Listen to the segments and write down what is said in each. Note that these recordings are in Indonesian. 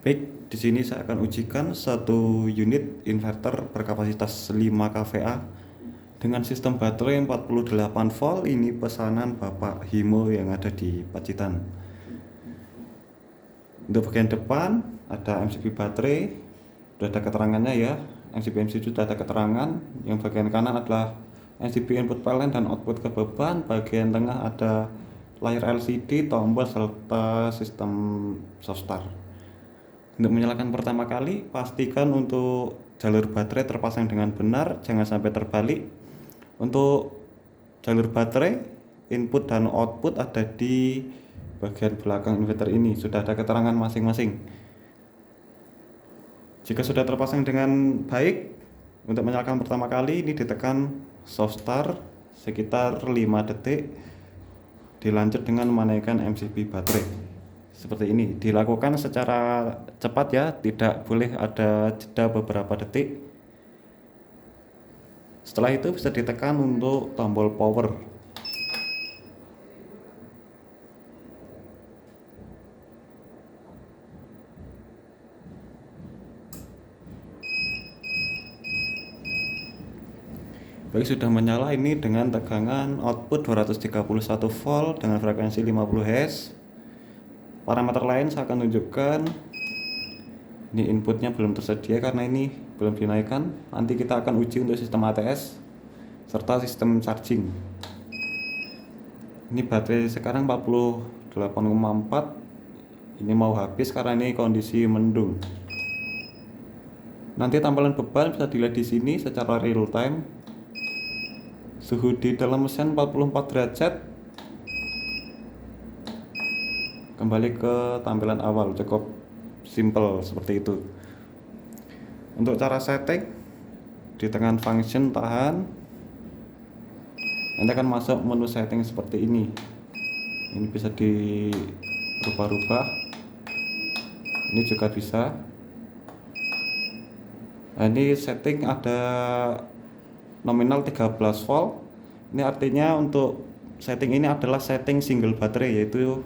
Baik, di sini saya akan ujikan satu unit inverter berkapasitas 5 kVA dengan sistem baterai 48 volt. Ini pesanan Bapak Himo yang ada di Pacitan. Untuk bagian depan ada MCB baterai, sudah ada keterangannya ya. MCB sudah ada keterangan. Yang bagian kanan adalah MCB input PLN dan output ke beban. Bagian tengah ada layar LCD, tombol serta sistem soft start. Untuk menyalakan pertama kali, pastikan untuk jalur baterai terpasang dengan benar, jangan sampai terbalik. Untuk jalur baterai, input dan output ada di bagian belakang inverter ini, sudah ada keterangan masing-masing. Jika sudah terpasang dengan baik, untuk menyalakan pertama kali ini ditekan soft start sekitar 5 detik, dilanjut dengan menaikkan MCB baterai. Seperti ini, dilakukan secara cepat ya, tidak boleh ada jeda beberapa detik. Setelah itu bisa ditekan untuk tombol power. Baik, sudah menyala ini dengan tegangan output 231 volt dengan frekuensi 50 Hz. Parameter lain saya akan tunjukkan. Ini inputnya belum tersedia karena ini belum dinaikkan. Nanti kita akan uji untuk sistem ATS serta sistem charging. Ini baterai sekarang 48,4. Ini mau habis karena ini kondisi mendung. Nanti tampilan beban bisa dilihat di sini secara real time. Suhu di dalam mesin 44 derajat. Kembali ke tampilan awal, cukup simple seperti itu. Untuk cara setting, di tengah function tahan, nanti akan masuk menu setting seperti ini. Ini bisa dirubah-rubah, ini juga bisa. Nah, ini setting ada nominal 13 volt. Ini artinya untuk setting ini adalah setting single baterai, yaitu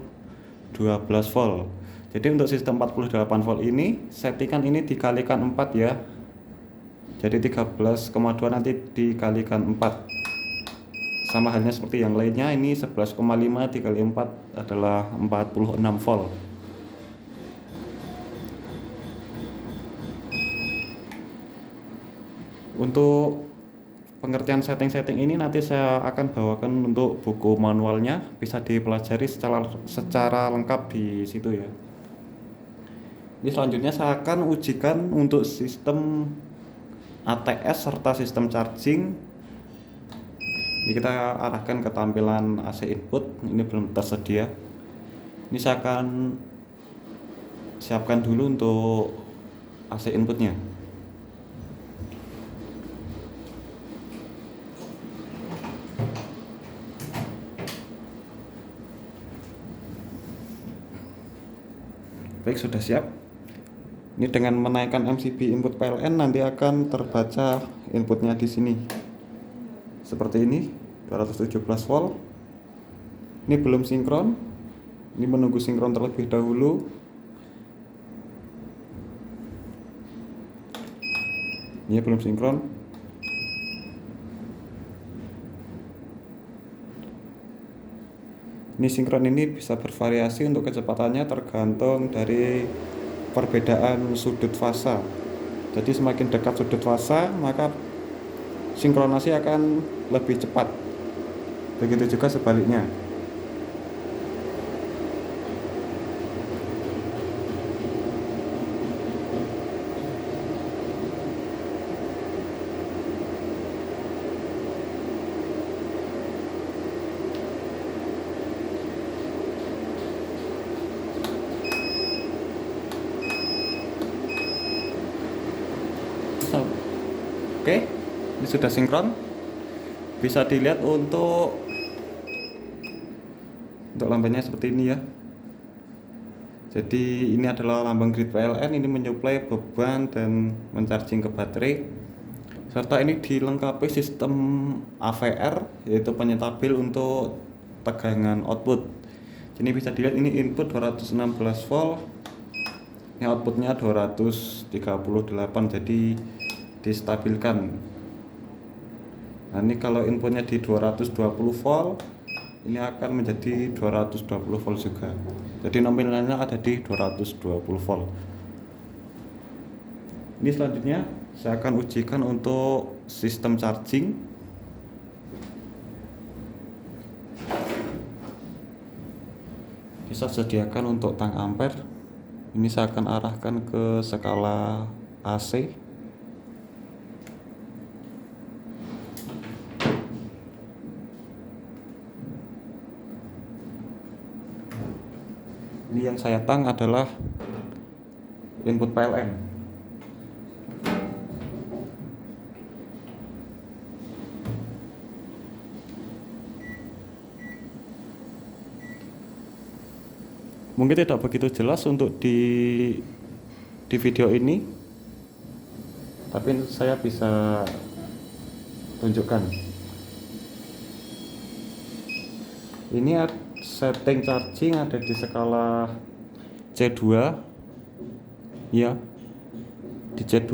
12 volt. Jadi untuk sistem 48 volt ini, settingan ini dikalikan 4 ya. Jadi 13,2 nanti dikalikan 4. Sama halnya seperti yang lainnya, ini 11,5 dikali 4 adalah 46 volt. Untuk pengertian setting-setting ini nanti saya akan bawakan untuk buku manualnya, bisa dipelajari secara lengkap di situ ya. Ini selanjutnya saya akan ujikan untuk sistem ATS serta sistem charging. Ini kita arahkan ke tampilan AC input, ini belum tersedia. Ini saya akan siapkan dulu untuk AC inputnya. Baik, sudah siap. Ini dengan menaikkan MCB input PLN nanti akan terbaca inputnya di sini. Seperti ini, 217 volt. Ini belum sinkron. Ini menunggu sinkron terlebih dahulu. Ini belum sinkron. Ini sinkron ini bisa bervariasi untuk kecepatannya tergantung dari perbedaan sudut fasa. Jadi semakin dekat sudut fasa, maka sinkronasi akan lebih cepat. Begitu juga sebaliknya. Oke, ini sudah sinkron. Bisa dilihat untuk lambangnya seperti ini ya. Jadi ini adalah lambang grid PLN, ini menyuplai beban dan mencharging ke baterai. Serta ini dilengkapi sistem AVR, yaitu penyetabil untuk tegangan output. Jadi bisa dilihat ini input 216 volt, Ini outputnya 238, jadi distabilkan. Nah ini kalau inputnya di 220 volt, ini akan menjadi 220 volt juga. Jadi nominalnya ada di 220 volt. Ini selanjutnya saya akan ujikan untuk sistem charging. Bisa sediakan untuk tang ampere. Ini saya akan arahkan ke skala AC. Ini yang saya tang adalah input PLN. Mungkin tidak begitu jelas untuk di video ini, tapi saya bisa tunjukkan. Ini setting charging ada di skala C2 ya, di C2.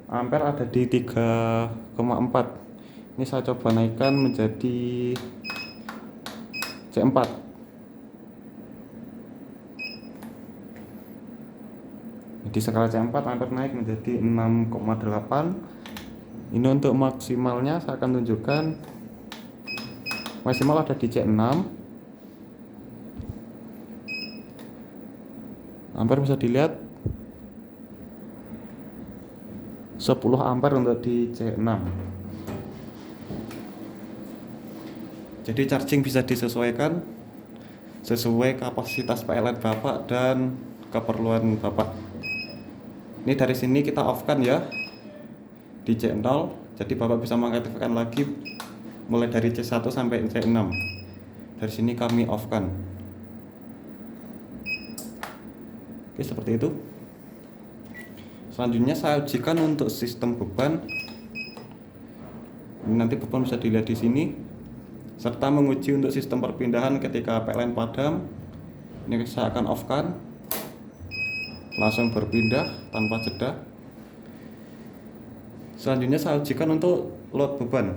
Ampere ada di 3,4. Ini saya coba naikkan menjadi C4. Di skala C4 ampere naik menjadi 6,8. Ini untuk maksimalnya saya akan tunjukkan. Maksimal ada di C6. Ampere bisa dilihat 10 ampere untuk di C6. Jadi charging bisa disesuaikan sesuai kapasitas PLN Bapak dan keperluan Bapak. Ini dari sini kita off kan ya di C0, jadi Bapak bisa mengaktifkan lagi mulai dari C1 sampai C6. Dari sini kami off kan. Oke, seperti itu. Selanjutnya saya ujikan untuk sistem beban. Ini nanti beban bisa dilihat di sini, serta menguji untuk sistem perpindahan ketika PLN padam. Ini saya akan off kan, langsung berpindah tanpa jeda. Selanjutnya saya ujikan untuk load beban.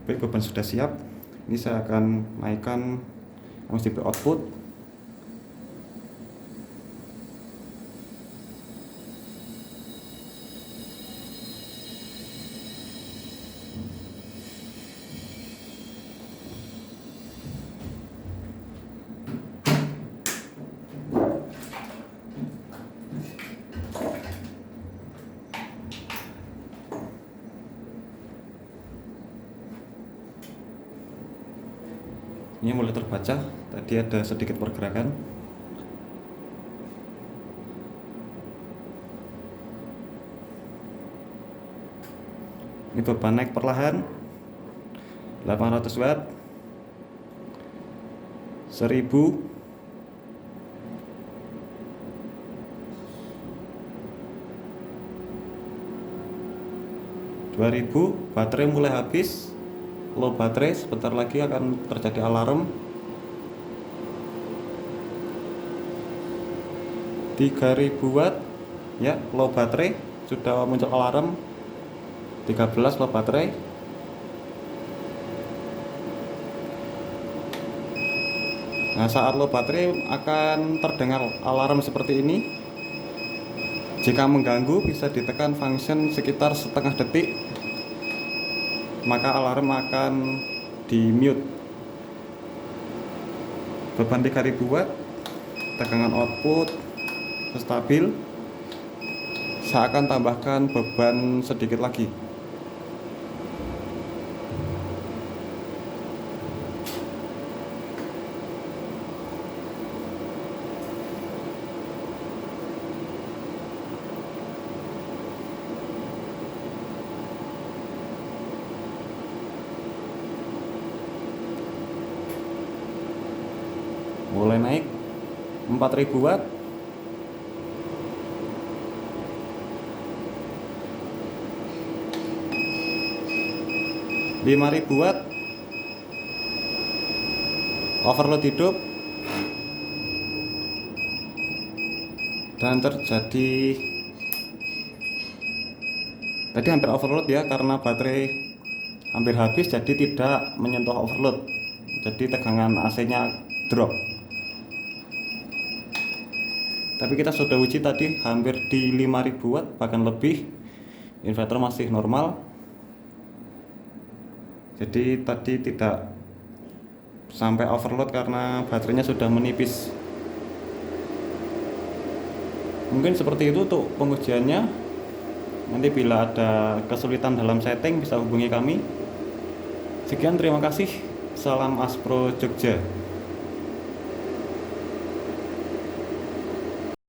Baik, beban sudah siap. Ini saya akan naikkan MOSFET output. Ini mulai terbaca, tadi ada sedikit pergerakan. Ini beban naik perlahan 800 watt, 1000, 2000. Baterai mulai habis, low baterai, sebentar lagi akan terjadi alarm. 3000 watt ya, low baterai, sudah muncul alarm. 13 low baterai. Nah, saat low baterai akan terdengar alarm seperti ini. Jika mengganggu bisa ditekan function sekitar setengah detik, maka alarm akan di mute. Beban 3000 watt, tegangan output stabil. Saya akan tambahkan beban sedikit lagi. mulai naik 4000 watt, lima ribu watt, overload hidup, dan terjadi tadi hampir overload ya, karena baterai hampir habis jadi tidak menyentuh overload, jadi tegangan AC nya drop. Tapi kita sudah uji tadi hampir di 5000 watt bahkan lebih, inverter masih normal. Jadi tadi tidak sampai overload karena baterainya sudah menipis. Mungkin seperti itu untuk pengujiannya. Nanti bila ada kesulitan dalam setting bisa hubungi kami. Sekian, terima kasih. Salam Aspro Jogja.